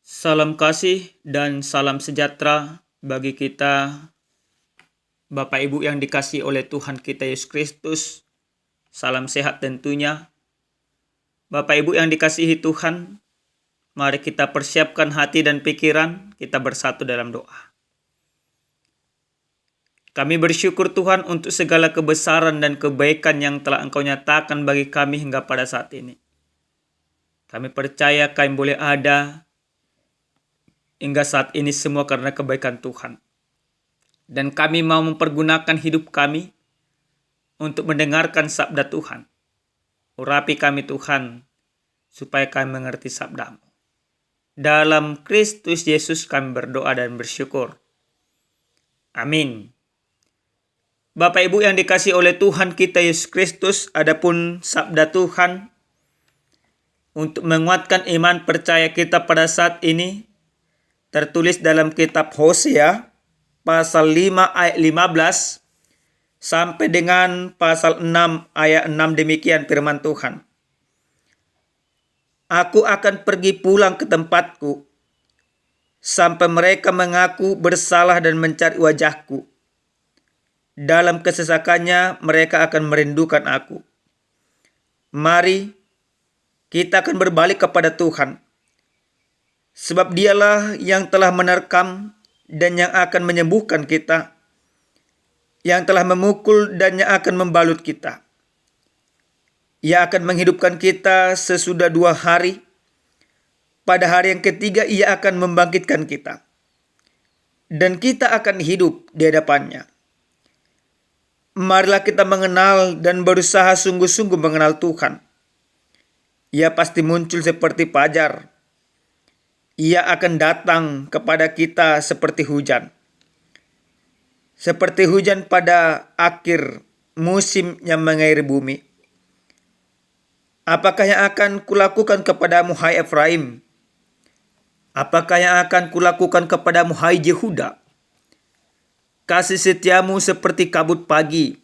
Salam kasih dan salam sejahtera bagi kita, Bapak Ibu yang dikasihi oleh Tuhan kita Yesus Kristus. Salam sehat tentunya. Bapak Ibu yang dikasihi Tuhan, mari kita persiapkan hati dan pikiran, kita bersatu dalam doa. Kami bersyukur Tuhan untuk segala kebesaran dan kebaikan yang telah Engkau nyatakan bagi kami hingga pada saat ini. Kami percaya kami boleh ada hingga saat ini semua karena kebaikan Tuhan. Dan kami mau mempergunakan hidup kami untuk mendengarkan sabda Tuhan. Urapi kami Tuhan, supaya kami mengerti sabda-Mu. Dalam Kristus Yesus kami berdoa dan bersyukur. Amin. Bapak Ibu yang dikasihi oleh Tuhan kita Yesus Kristus, adapun sabda Tuhan untuk menguatkan iman percaya kita pada saat ini tertulis dalam kitab Hosea pasal 5 ayat 15 sampai dengan pasal 6 ayat 6, demikian firman Tuhan. Aku akan pergi pulang ke tempatku sampai mereka mengaku bersalah dan mencari wajahku. Dalam kesesakannya mereka akan merindukan aku. Mari kita akan berbalik kepada Tuhan, sebab Dialah yang telah menerkam dan yang akan menyembuhkan kita, yang telah memukul dan yang akan membalut kita. Ia akan menghidupkan kita sesudah 2 hari. Pada hari yang ketiga Ia akan membangkitkan kita, dan kita akan hidup di hadapannya. Marilah kita mengenal dan berusaha sungguh-sungguh mengenal Tuhan. Ia pasti muncul seperti fajar. Ia akan datang kepada kita seperti hujan. Seperti hujan pada akhir musim yang mengairi bumi. Apakah yang akan kulakukan kepadamu, hai Efraim? Apakah yang akan kulakukan kepadamu, hai Yehuda? Kasih setiamu seperti kabut pagi,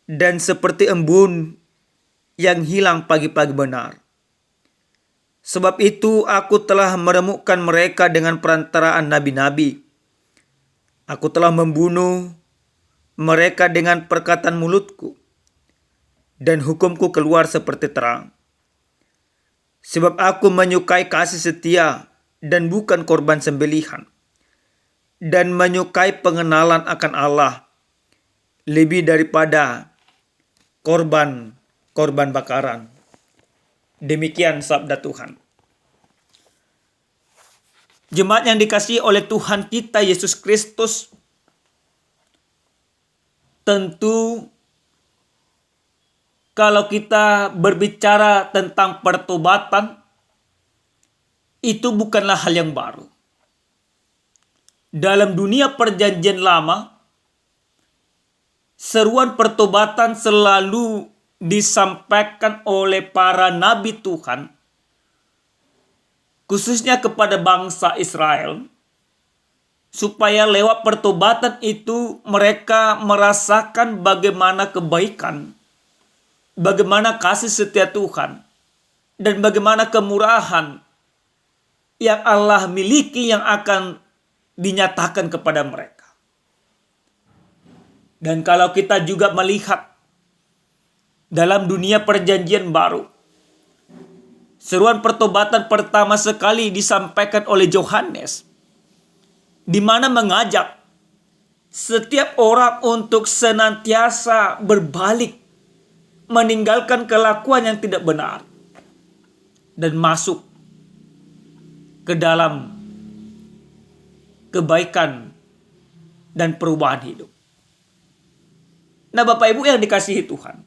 dan seperti embun yang hilang pagi-pagi benar. Sebab itu aku telah meremukkan mereka dengan perantaraan nabi-nabi. Aku telah membunuh mereka dengan perkataan mulutku, dan hukumku keluar seperti terang. Sebab aku menyukai kasih setia dan bukan korban sembelihan, dan menyukai pengenalan akan Allah lebih daripada korban bakaran. Demikian sabda Tuhan. Jemaat yang dikasihi oleh Tuhan kita Yesus Kristus, tentu kalau kita berbicara tentang pertobatan, itu bukanlah hal yang baru. Dalam dunia perjanjian lama, seruan pertobatan selalu disampaikan oleh para nabi Tuhan, khususnya kepada bangsa Israel, supaya lewat pertobatan itu mereka merasakan bagaimana kebaikan, bagaimana kasih setia Tuhan, dan bagaimana kemurahan yang Allah miliki yang akan dinyatakan kepada mereka. Dan kalau kita juga melihat dalam dunia perjanjian baru, seruan pertobatan pertama sekali disampaikan oleh Yohanes, di mana mengajak setiap orang untuk senantiasa berbalik, meninggalkan kelakuan yang tidak benar, dan masuk ke dalam kebaikan dan perubahan hidup. Nah, Bapak Ibu yang dikasihi Tuhan,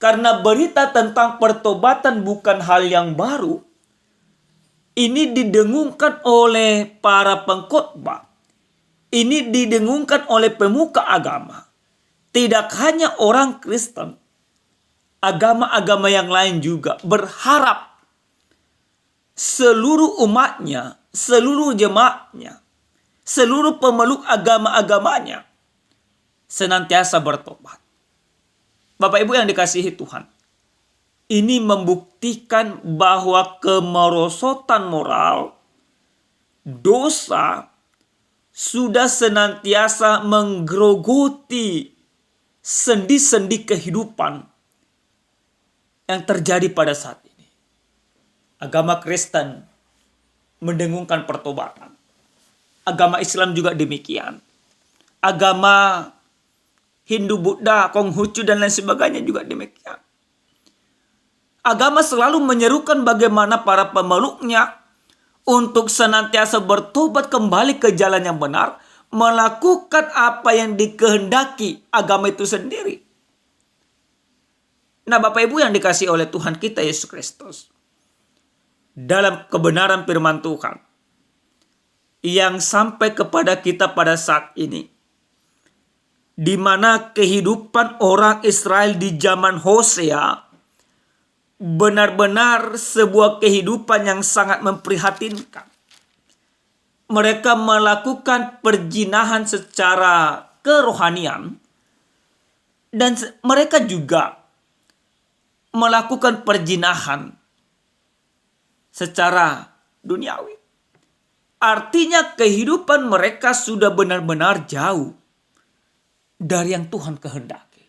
karena berita tentang pertobatan bukan hal yang baru, ini didengungkan oleh para pengkhotbah, ini didengungkan oleh pemuka agama. Tidak hanya orang Kristen, agama-agama yang lain juga berharap seluruh umatnya, seluruh jemaatnya, seluruh pemeluk agama-agamanya senantiasa bertobat. Bapak Ibu yang dikasihi Tuhan, Ini membuktikan bahwa kemerosotan moral, dosa, sudah senantiasa menggerogoti sendi-sendi kehidupan yang terjadi pada saat ini. Agama Kristen mendengungkan pertobatan. Agama Islam juga demikian. Agama Hindu, Buddha, Konghucu, dan lain sebagainya juga demikian. Agama selalu menyerukan bagaimana para pemeluknya untuk senantiasa bertobat kembali ke jalan yang benar, melakukan apa yang dikehendaki agama itu sendiri. Nah, Bapak Ibu yang dikasihi oleh Tuhan kita Yesus Kristus, dalam kebenaran firman Tuhan yang sampai kepada kita pada saat ini, di mana kehidupan orang Israel di zaman Hosea benar-benar sebuah kehidupan yang sangat memprihatinkan. Mereka melakukan perzinahan secara kerohanian, dan mereka juga melakukan perzinahan secara duniawi. Artinya kehidupan mereka sudah benar-benar jauh dari yang Tuhan kehendaki.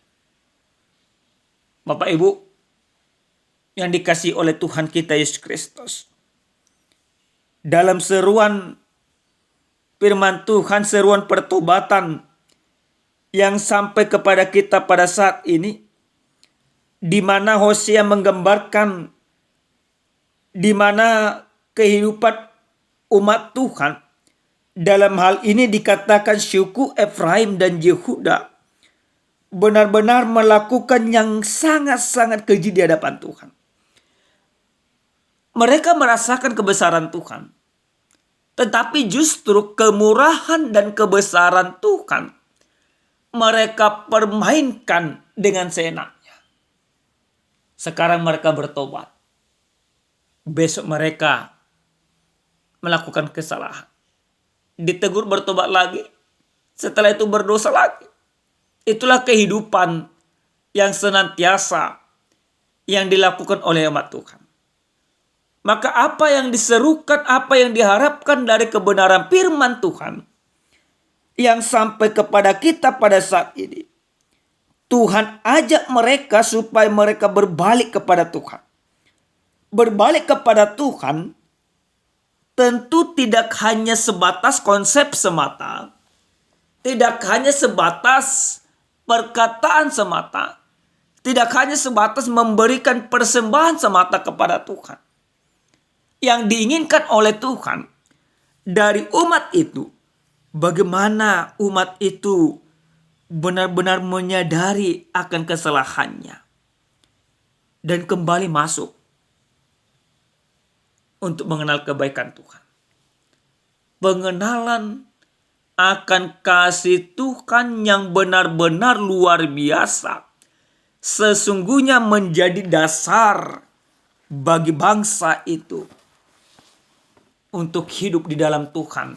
Bapak Ibu yang dikasihi oleh Tuhan kita Yesus Kristus, dalam seruan firman Tuhan, seruan pertobatan yang sampai kepada kita pada saat ini, di mana Hosea menggambarkan di mana kehidupan umat Tuhan, dalam hal ini dikatakan suku Efraim dan Yehuda benar-benar melakukan yang sangat-sangat keji di hadapan Tuhan. Mereka merasakan kebesaran Tuhan, tetapi justru kemurahan dan kebesaran Tuhan mereka permainkan dengan seenaknya. Sekarang mereka bertobat, besok mereka melakukan kesalahan, ditegur bertobat lagi, setelah itu berdosa lagi. Itulah kehidupan yang senantiasa yang dilakukan oleh umat Tuhan. Maka apa yang diserukan, apa yang diharapkan dari kebenaran firman Tuhan yang sampai kepada kita pada saat ini, Tuhan ajak mereka supaya mereka berbalik kepada Tuhan. Berbalik kepada Tuhan tentu tidak hanya sebatas konsep semata, tidak hanya sebatas perkataan semata, tidak hanya sebatas memberikan persembahan semata kepada Tuhan. Yang diinginkan oleh Tuhan dari umat itu, bagaimana umat itu benar-benar menyadari akan kesalahannya dan kembali masuk untuk mengenal kebaikan Tuhan. Pengenalan akan kasih Tuhan yang benar-benar luar biasa sesungguhnya menjadi dasar bagi bangsa itu untuk hidup di dalam Tuhan,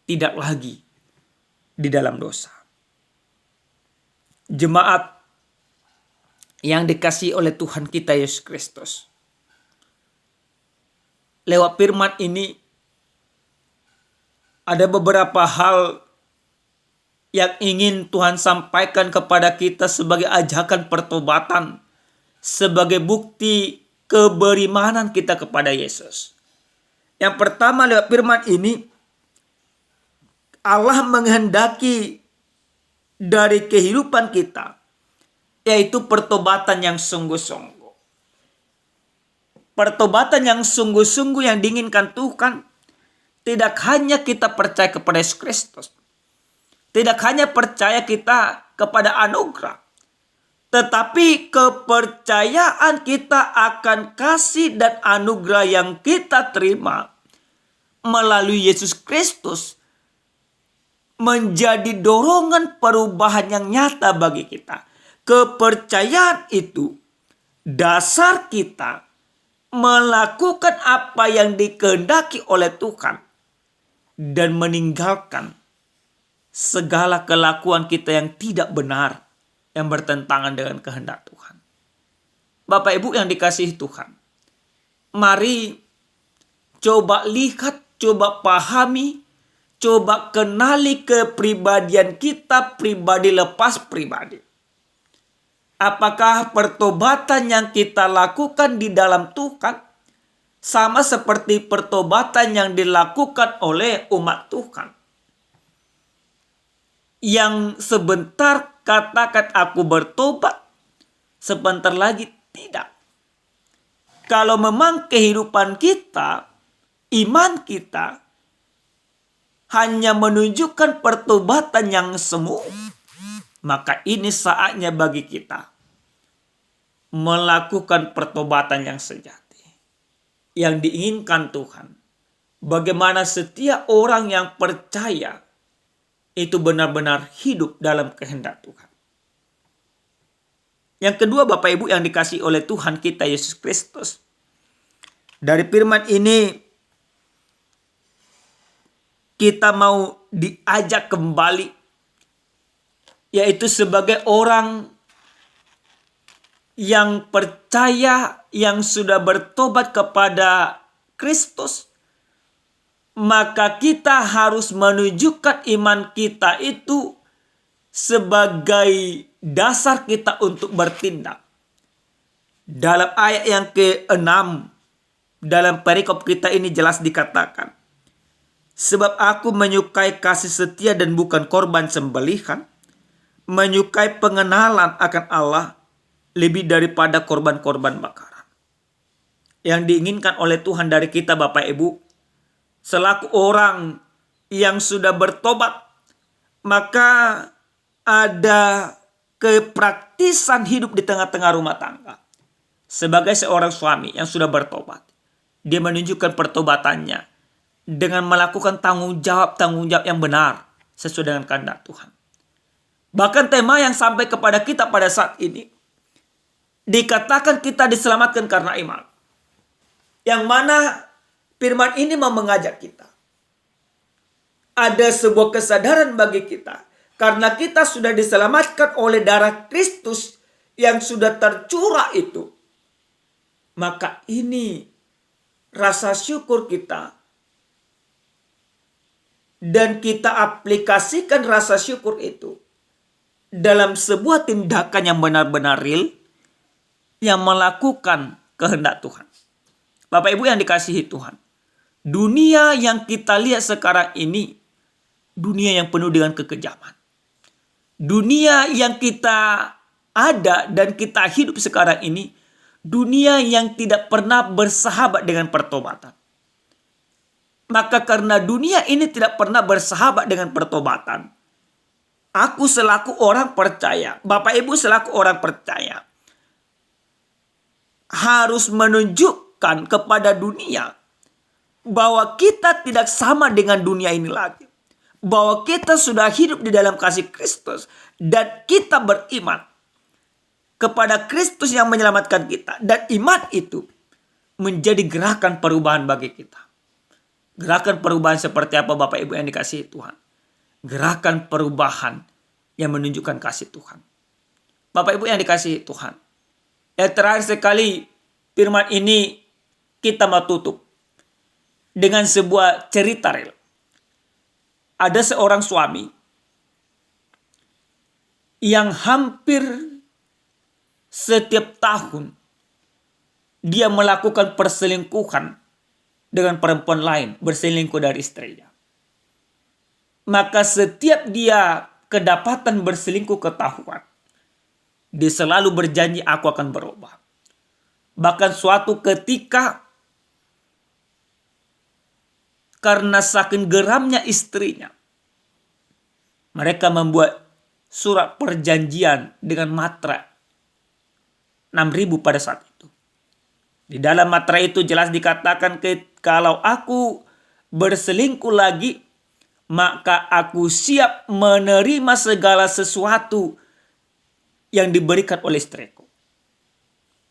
tidak lagi di dalam dosa. Jemaat yang dikasihi oleh Tuhan kita Yesus Kristus, lewat firman ini ada beberapa hal yang ingin Tuhan sampaikan kepada kita sebagai ajakan pertobatan, sebagai bukti keberimanan kita kepada Yesus. Yang pertama, lewat firman ini Allah menghendaki dari kehidupan kita, yaitu pertobatan yang sungguh-sungguh. Pertobatan yang sungguh-sungguh yang diinginkan Tuhan, tidak hanya kita percaya kepada Yesus Kristus, tidak hanya percaya kita kepada anugerah, tetapi kepercayaan kita akan kasih dan anugerah yang kita terima melalui Yesus Kristus menjadi dorongan perubahan yang nyata bagi kita. Kepercayaan itu dasar kita melakukan apa yang dikehendaki oleh Tuhan dan meninggalkan segala kelakuan kita yang tidak benar, yang bertentangan dengan kehendak Tuhan. Bapak Ibu yang dikasihi Tuhan, mari coba lihat, coba pahami, coba kenali kepribadian kita, pribadi lepas pribadi. Apakah pertobatan yang kita lakukan di dalam Tuhan sama seperti pertobatan yang dilakukan oleh umat Tuhan? Yang sebentar katakan aku bertobat, sebentar lagi tidak. Kalau memang kehidupan kita, iman kita hanya menunjukkan pertobatan yang semu, maka ini saatnya bagi kita melakukan pertobatan yang sejati, yang diinginkan Tuhan. Bagaimana setiap orang yang percaya itu benar-benar hidup dalam kehendak Tuhan. Yang kedua, Bapak Ibu yang dikasihi oleh Tuhan kita Yesus Kristus, dari firman ini kita mau diajak kembali, yaitu sebagai orang yang percaya, yang sudah bertobat kepada Kristus, maka kita harus menunjukkan iman kita itu sebagai dasar kita untuk bertindak. Dalam ayat yang ke-6 dalam perikop kita ini jelas dikatakan, sebab aku menyukai kasih setia dan bukan korban sembelihan, menyukai pengenalan akan Allah lebih daripada korban-korban bakaran. Yang diinginkan oleh Tuhan dari kita Bapak Ibu, selaku orang yang sudah bertobat, maka ada kepraktisan hidup di tengah-tengah rumah tangga. Sebagai seorang suami yang sudah bertobat, dia menunjukkan pertobatannya dengan melakukan tanggung jawab yang benar sesuai dengan kehendak Tuhan. Bahkan tema yang sampai kepada kita pada saat ini, dikatakan kita diselamatkan karena iman. Yang mana firman ini mau mengajak kita. Ada sebuah kesadaran bagi kita. Karena kita sudah diselamatkan oleh darah Kristus yang sudah tercurah itu. Maka ini rasa syukur kita. Dan kita aplikasikan rasa syukur itu dalam sebuah tindakan yang benar-benar real, yang melakukan kehendak Tuhan. Bapak Ibu yang dikasihi Tuhan, dunia yang kita lihat sekarang ini, dunia yang penuh dengan kekejaman. Dunia yang kita ada dan kita hidup sekarang ini, dunia yang tidak pernah bersahabat dengan pertobatan. Maka karena dunia ini tidak pernah bersahabat dengan pertobatan, aku selaku orang percaya, Bapak Ibu selaku orang percaya, harus menunjukkan kepada dunia bahwa kita tidak sama dengan dunia ini lagi. Bahwa kita sudah hidup di dalam kasih Kristus dan kita beriman kepada Kristus yang menyelamatkan kita. Dan iman itu menjadi gerakan perubahan bagi kita. Gerakan perubahan seperti apa Bapak Ibu yang dikasihi Tuhan? Gerakan perubahan yang menunjukkan kasih Tuhan. Bapak Ibu yang dikasihi Tuhan, yang terakhir sekali firman ini kita mau tutup dengan sebuah cerita real. Ada seorang suami yang hampir setiap tahun dia melakukan perselingkuhan dengan perempuan lain, berselingkuh dari istrinya. Maka setiap dia kedapatan berselingkuh ketahuan, dia selalu berjanji aku akan berubah. Bahkan suatu ketika karena saking geramnya istrinya, mereka membuat surat perjanjian dengan materai 6.000 pada saat itu. Di dalam materai itu jelas dikatakan kalau aku berselingkuh lagi, maka aku siap menerima segala sesuatu yang diberikan oleh istriku.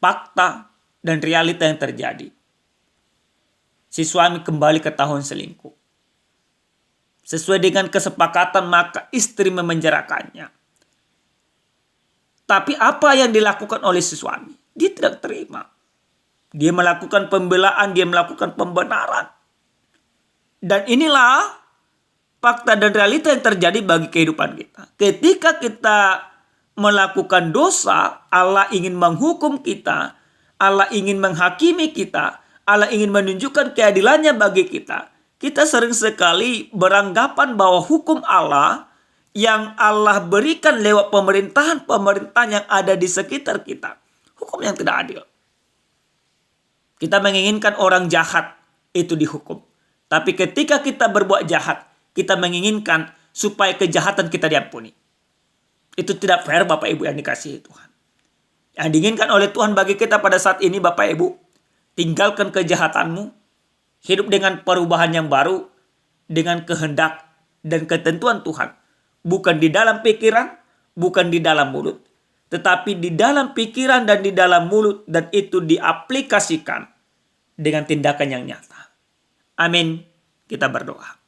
Fakta dan realita yang terjadi. Si suami kembali ke tahun selingkuh. Sesuai dengan kesepakatan maka istri memenjarakannya. Tapi apa yang dilakukan oleh si suami? Dia tidak terima. Dia melakukan pembelaan, dia melakukan pembenaran. Dan inilah fakta dan realita yang terjadi bagi kehidupan kita. Ketika kita melakukan dosa, Allah ingin menghukum kita, Allah ingin menghakimi kita, Allah ingin menunjukkan keadilannya bagi kita. Kita sering sekali beranggapan bahwa hukum Allah yang Allah berikan lewat pemerintahan yang ada di sekitar kita, hukum yang tidak adil. Kita menginginkan orang jahat itu dihukum. Tapi ketika kita berbuat jahat, kita menginginkan supaya kejahatan kita diampuni. Itu tidak fair, Bapak Ibu yang dikasihi Tuhan. Yang diinginkan oleh Tuhan bagi kita pada saat ini, Bapak Ibu, tinggalkan kejahatanmu, hidup dengan perubahan yang baru, dengan kehendak dan ketentuan Tuhan. Bukan di dalam pikiran, bukan di dalam mulut. Tetapi di dalam pikiran dan di dalam mulut, dan itu diaplikasikan dengan tindakan yang nyata. Amin. Kita berdoa.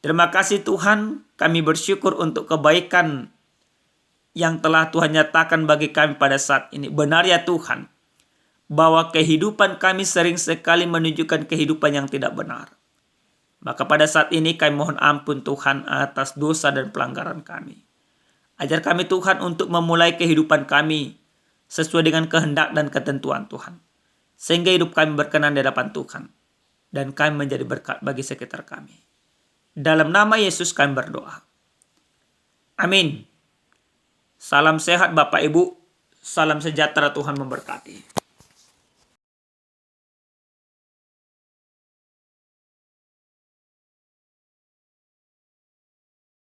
Terima kasih Tuhan, kami bersyukur untuk kebaikan yang telah Tuhan nyatakan bagi kami pada saat ini. Benar ya Tuhan, bahwa kehidupan kami sering sekali menunjukkan kehidupan yang tidak benar. Maka pada saat ini kami mohon ampun Tuhan atas dosa dan pelanggaran kami. Ajar kami Tuhan untuk memulai kehidupan kami sesuai dengan kehendak dan ketentuan Tuhan. Sehingga hidup kami berkenan di hadapan Tuhan. Dan kami menjadi berkat bagi sekitar kami. Dalam nama Yesus kami berdoa. Amin. Salam sehat Bapak Ibu. Salam sejahtera, Tuhan memberkati.